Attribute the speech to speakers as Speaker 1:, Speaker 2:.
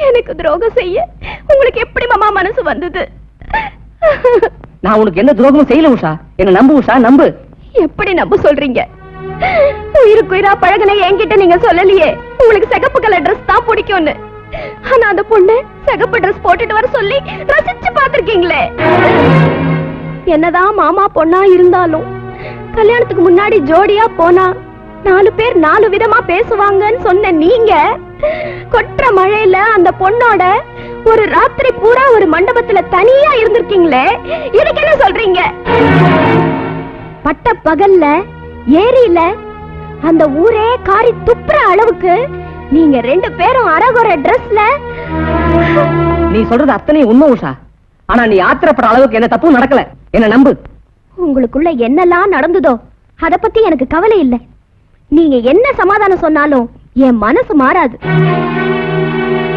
Speaker 1: எனக்கு துரோகம் செய்ய உங்களுக்கு எப்படி மாமா மனசு வந்தது?
Speaker 2: நான் உனக்கு என்ன துரோகமும் செய்யல உஷா. என்ன நம்பு உஷா, நம்பு.
Speaker 1: எப்படி நம்ப சொல்றீங்க? உயிருக்குயிரா பழகுன என்கிட்ட நீங்க சொல்லலையே உங்களுக்கு சிகப்பு கலர் ட்ரெஸ் தான் பிடிக்கும்னு. ஆனா அந்த பொண்ணு சிகப்பு ட்ரெஸ் போட்டுட்டு வர சொல்லி ரசிச்சு பாத்திருக்கீங்களே. என்னதான் மாமா பொண்ணா இருந்தாலும் கல்யாணத்துக்கு முன்னாடி ஜோடியா போனா 4 பேர் 4 விதமா பேசுவாங்கன்னு சொன்ன நீங்க கொற்ற மழையில அந்த பொண்ணோட ஒரு ராத்திரி பூரா ஒரு மண்டபத்துல தனியா இருந்திருக்கீங்களே, இதுக்கு என்ன சொல்றீங்க? பட்ட பகல்ல ஏரியில அந்த ஊரே காரி துப்புற அளவுக்கு நீங்க 2 பேரும் அரகுற ட்ரெஸ்ல.
Speaker 2: நீ சொல்றது அத்தனை உண்மை உஷா. ஆனா நீ ஆத்திரப்படுற அளவுக்கு என்ன தப்பும் நடக்கல. என்ன நம்பு.
Speaker 1: உங்களுக்குள்ள என்னெல்லாம் நடந்ததோ அத பத்தி எனக்கு கவலை இல்லை. நீங்க என்ன சமாதானம் சொன்னாலும் என் மனசு மாறாது.